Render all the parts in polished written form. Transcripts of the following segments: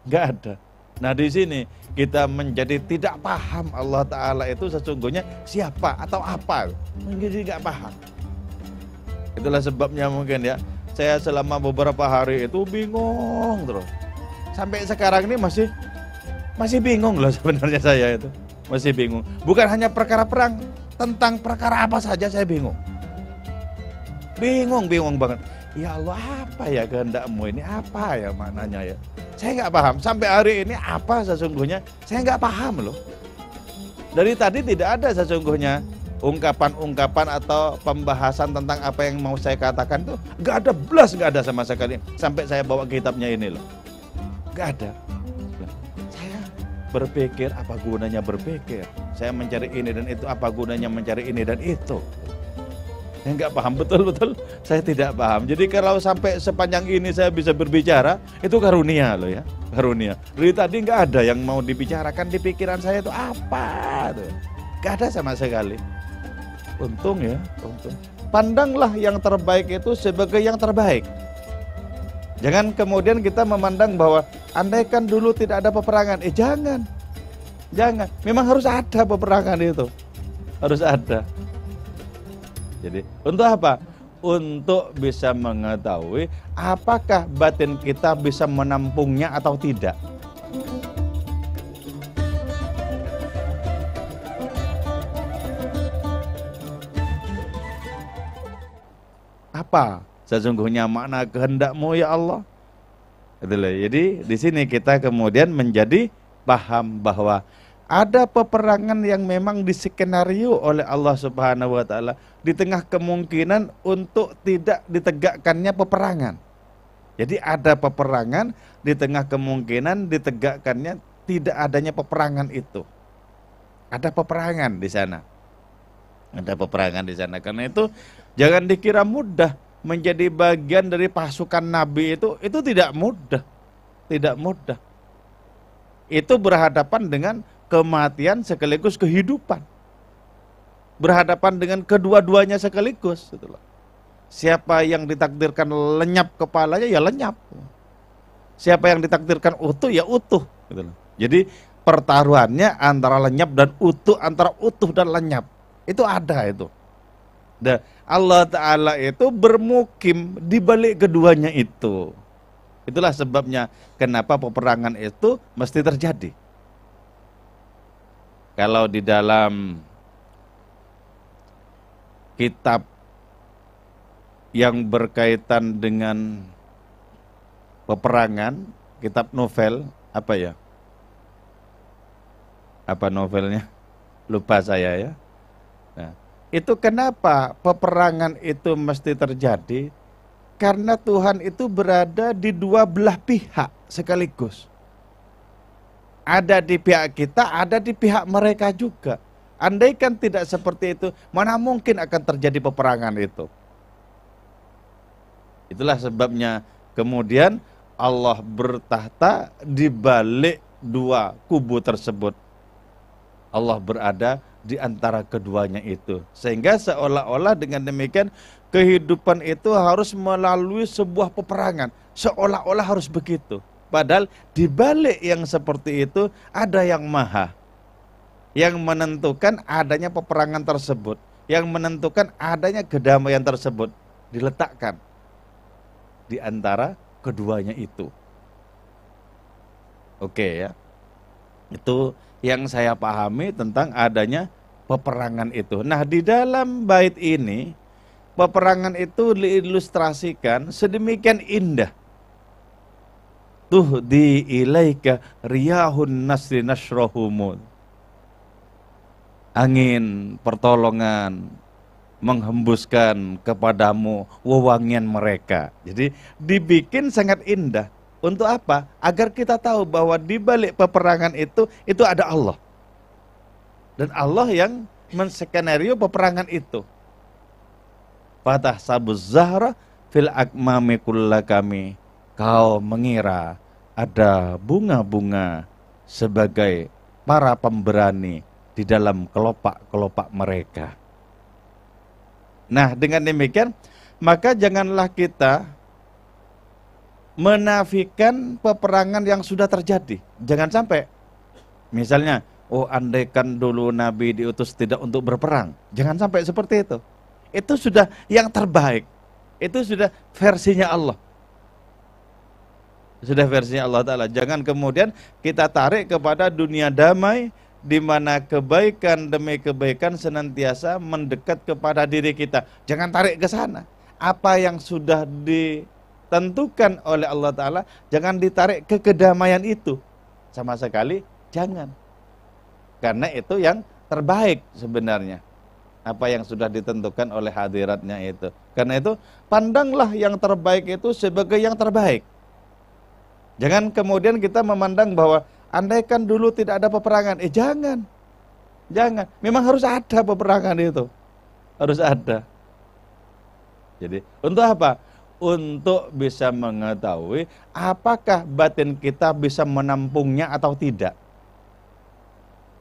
Nggak ada. Nah di sini kita menjadi tidak paham Allah Ta'ala itu sesungguhnya siapa atau apa. Menjadi nggak paham. Itulah sebabnya mungkin ya, saya selama beberapa hari itu bingung terus. Sampai sekarang ini masih bingung loh sebenarnya saya itu. Masih bingung. Bukan hanya perkara perang, tentang perkara apa saja saya bingung. Bingung banget. Ya Allah, apa ya kehendakmu ini? Apa ya maknanya ya? Saya nggak paham. Sampai hari ini apa sesungguhnya? Saya nggak paham loh. Dari tadi tidak ada sesungguhnya ungkapan-ungkapan atau pembahasan tentang apa yang mau saya katakan tuh nggak ada, belas nggak ada sama sekali. Sampai saya bawa kitabnya ini loh. Nggak ada. Saya berpikir, apa gunanya berpikir? Saya mencari ini dan itu, apa gunanya mencari ini dan itu? Saya nggak paham, betul-betul saya tidak paham. Jadi kalau sampai sepanjang ini saya bisa berbicara, itu karunia loh ya, karunia. Dari tadi nggak ada yang mau dibicarakan di pikiran saya itu apa tuh, nggak ada sama sekali. Untung ya, untung. Pandanglah yang terbaik itu sebagai yang terbaik. Jangan kemudian kita memandang bahwa andaikan dulu tidak ada peperangan, jangan. Memang harus ada peperangan itu, harus ada. Jadi untuk apa? Untuk bisa mengetahui apakah batin kita bisa menampungnya atau tidak. Apa sesungguhnya makna kehendakmu ya Allah? Itulah. Jadi di sini kita kemudian menjadi paham bahwa ada peperangan yang memang diskenario oleh Allah Subhanahu wa Ta'ala di tengah kemungkinan untuk tidak ditegakkannya peperangan. Jadi ada peperangan di tengah kemungkinan ditegakkannya tidak adanya peperangan itu. Ada peperangan di sana. Ada peperangan di sana. Karena itu jangan dikira mudah menjadi bagian dari pasukan Nabi itu tidak mudah. Tidak mudah. Itu berhadapan dengan kematian sekaligus kehidupan. Berhadapan dengan kedua-duanya sekaligus. Siapa yang ditakdirkan lenyap kepalanya ya lenyap. Siapa yang ditakdirkan utuh ya utuh. Jadi pertaruhannya antara lenyap dan utuh, antara utuh dan lenyap. Itu ada itu. Dan Allah Ta'ala itu bermukim di balik keduanya itu. Itulah sebabnya kenapa peperangan itu mesti terjadi. Kalau di dalam kitab yang berkaitan dengan peperangan, kitab novel, apa ya? Apa novelnya? Lupa saya ya. Nah, itu kenapa peperangan itu mesti terjadi? Karena Tuhan itu berada di dua belah pihak sekaligus. Ada di pihak kita, ada di pihak mereka juga. Andaikan tidak seperti itu, mana mungkin akan terjadi peperangan itu. Itulah sebabnya kemudian Allah bertahta di balik dua kubu tersebut. Allah berada di antara keduanya itu. Sehingga seolah-olah dengan demikian kehidupan itu harus melalui sebuah peperangan. Seolah-olah harus begitu. Padahal di balik yang seperti itu ada yang maha, yang menentukan adanya peperangan tersebut, yang menentukan adanya kedamaian tersebut, diletakkan di antara keduanya itu. Oke ya, itu yang saya pahami tentang adanya peperangan itu. Nah di dalam bait ini, peperangan itu diilustrasikan sedemikian indah. Tuhdi ilaika riyahun nasri nasrohumul. Angin pertolongan menghembuskan kepadamu wewangian mereka. Jadi dibikin sangat indah. Untuk apa? Agar kita tahu bahwa di balik peperangan itu ada Allah. Dan Allah yang menskenario peperangan itu. Fatah sabuz zahra fil akmami kullakami. Kau mengira ada bunga-bunga sebagai para pemberani di dalam kelopak-kelopak mereka. Nah dengan demikian, maka janganlah kita menafikan peperangan yang sudah terjadi. Jangan sampai, misalnya, oh andaikan dulu Nabi diutus tidak untuk berperang. Jangan sampai seperti itu. Itu sudah yang terbaik. Itu sudah versinya Allah. Sudah versinya Allah Ta'ala. Jangan kemudian kita tarik kepada dunia damai, di mana kebaikan demi kebaikan senantiasa mendekat kepada diri kita. Jangan tarik ke sana. Apa yang sudah ditentukan oleh Allah Ta'ala, jangan ditarik ke kedamaian itu. Sama sekali jangan. Karena itu yang terbaik sebenarnya. Apa yang sudah ditentukan oleh hadiratnya itu. Karena itu pandanglah yang terbaik itu sebagai yang terbaik. Jangan kemudian kita memandang bahwa andaikan dulu tidak ada peperangan. Jangan. Jangan. Memang harus ada peperangan itu. Harus ada. Jadi untuk apa? Untuk bisa mengetahui apakah batin kita bisa menampungnya atau tidak.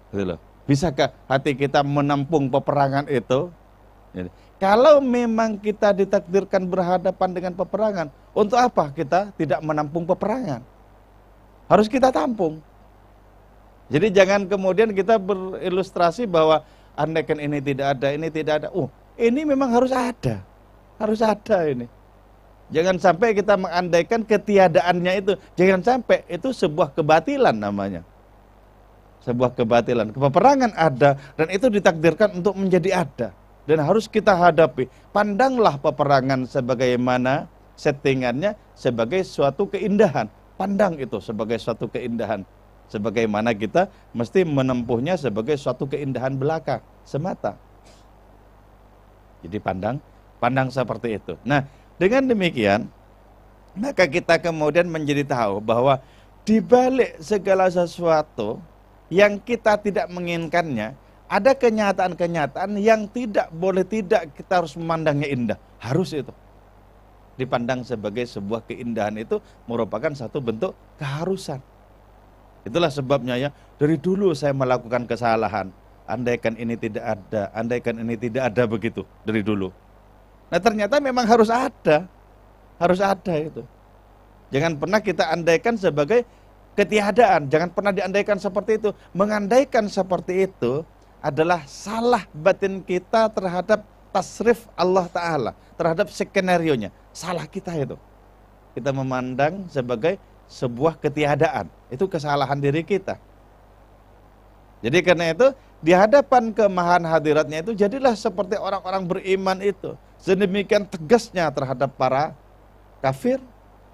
Gitu loh. Bisakah hati kita menampung peperangan itu? Jadi, kalau memang kita ditakdirkan berhadapan dengan peperangan, untuk apa kita tidak menampung peperangan? Harus kita tampung. Jadi jangan kemudian kita berilustrasi bahwa andaikan ini tidak ada, ini tidak ada. Ini memang harus ada. Harus ada ini. Jangan sampai kita mengandaikan ketiadaannya itu. Jangan sampai itu sebuah kebatilan namanya. Sebuah kebatilan. Peperangan ada dan itu ditakdirkan untuk menjadi ada. Dan harus kita hadapi. Pandanglah peperangan sebagaimana settingannya sebagai suatu keindahan. Pandang itu sebagai suatu keindahan. Sebagaimana kita mesti menempuhnya sebagai suatu keindahan belaka semata. Jadi pandang seperti itu. Nah, dengan demikian, maka kita kemudian menjadi tahu bahwa di balik segala sesuatu yang kita tidak menginginkannya, ada kenyataan-kenyataan yang tidak boleh tidak kita harus memandangnya indah. Harus itu. Dipandang sebagai sebuah keindahan itu merupakan satu bentuk keharusan. Itulah sebabnya ya, dari dulu saya melakukan kesalahan. Andaikan ini tidak ada, andaikan ini tidak ada begitu dari dulu. Nah ternyata memang harus ada itu. Jangan pernah kita andaikan sebagai ketiadaan, jangan pernah diandaikan seperti itu. Mengandaikan seperti itu adalah salah batin kita terhadap tasrif Allah Ta'ala, terhadap skenario-nya. Salah kita itu. Kita memandang sebagai sebuah ketiadaan. Itu kesalahan diri kita. Jadi karena itu, di hadapan kemahan hadiratnya itu, jadilah seperti orang-orang beriman itu. Sedemikian tegasnya terhadap para kafir,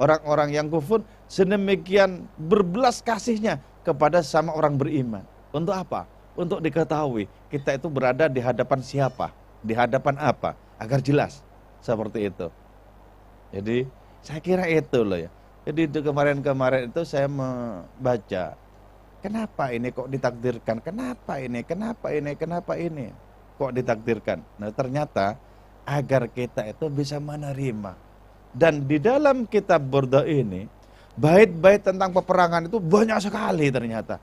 orang-orang yang kufur, sedemikian berbelas kasihnya kepada sama orang beriman. Untuk apa? Untuk diketahui kita itu berada di hadapan siapa, di hadapan apa, agar jelas seperti itu. Jadi saya kira itu loh ya. Jadi itu kemarin-kemarin itu saya membaca, kenapa ini kok ditakdirkan, kenapa ini kok ditakdirkan. Nah ternyata agar kita itu bisa menerima. Dan di dalam kitab Burda ini, bait-bait tentang peperangan itu banyak sekali ternyata.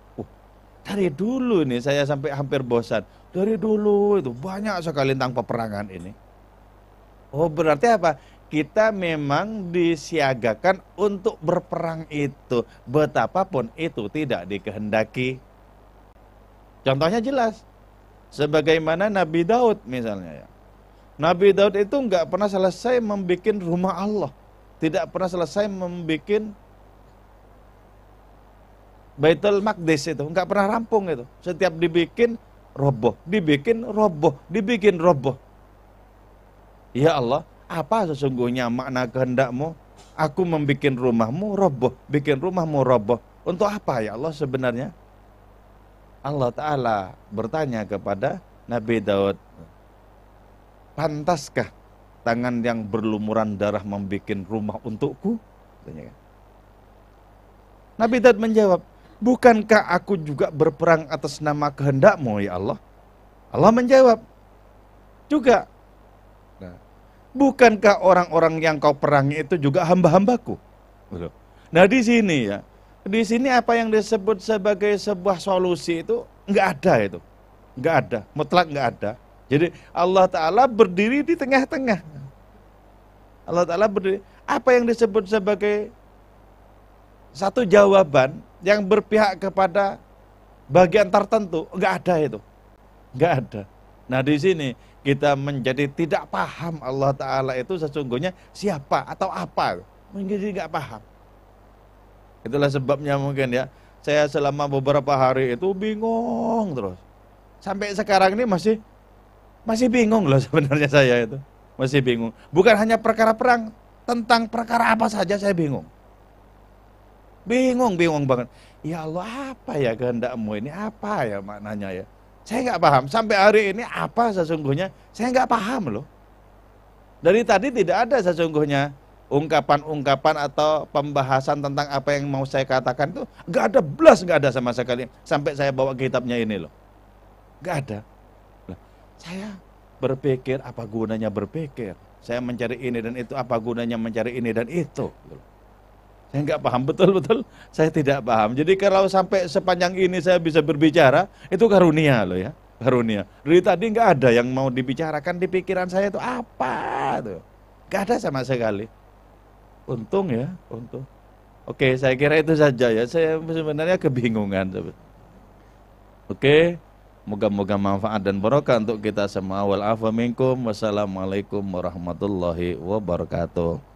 Dari dulu ini saya sampai hampir bosan. Dari dulu itu banyak sekali tentang peperangan ini. Oh berarti apa? Kita memang disiagakan untuk berperang itu. Betapapun itu tidak dikehendaki. Contohnya jelas. Sebagaimana Nabi Daud misalnya ya. Nabi Daud itu enggak pernah selesai membuat rumah Allah. Tidak pernah selesai membuat Baitul Maqdis itu. Enggak pernah rampung itu. Setiap dibikin roboh. Ya Allah, apa sesungguhnya makna kehendakmu? Aku membuat rumahmu roboh. Bikin rumahmu roboh. Untuk apa ya Allah sebenarnya? Allah Ta'ala bertanya kepada Nabi Daud, pantaskah tangan yang berlumuran darah membuat rumah untukku? Nabi Daud menjawab, bukankah aku juga berperang atas nama kehendakmu ya Allah? Allah menjawab, juga. Nah, bukankah orang-orang yang kau perangi itu juga hamba-hambaku? Nah di sini ya, di sini apa yang disebut sebagai sebuah solusi itu nggak ada itu, nggak ada, mutlak nggak ada. Jadi Allah Ta'ala berdiri di tengah-tengah. Allah Ta'ala berdiri. Apa yang disebut sebagai satu jawaban yang berpihak kepada bagian tertentu, enggak ada itu. Enggak ada. Nah di sini kita menjadi tidak paham Allah Ta'ala itu sesungguhnya siapa atau apa. Menjadi enggak paham. Itulah sebabnya mungkin ya, saya selama beberapa hari itu bingung terus. Sampai sekarang ini masih bingung loh sebenarnya saya itu. Masih bingung. Bukan hanya perkara perang, tentang perkara apa saja saya bingung. Bingung banget. Ya Allah, apa ya kehendakmu ini? Apa ya maknanya ya? Saya nggak paham. Sampai hari ini apa sesungguhnya? Saya nggak paham loh. Dari tadi tidak ada sesungguhnya ungkapan-ungkapan atau pembahasan tentang apa yang mau saya katakan itu nggak ada, nggak ada sama sekali. Sampai saya bawa kitabnya ini loh. Nggak ada. Lah, saya berpikir, apa gunanya berpikir? Saya mencari ini dan itu, apa gunanya mencari ini dan itu? Saya nggak paham, betul-betul saya tidak paham. Jadi kalau sampai sepanjang ini saya bisa berbicara, itu karunia loh ya, karunia. Dari tadi nggak ada yang mau dibicarakan di pikiran saya itu apa tuh, nggak ada sama sekali. Untung ya, untung. Oke, saya kira itu saja ya. Saya sebenarnya kebingungan. Oke, moga-moga manfaat dan barokah untuk kita semua. Wal afa minkum. Wassalamualaikum warahmatullahi wabarakatuh.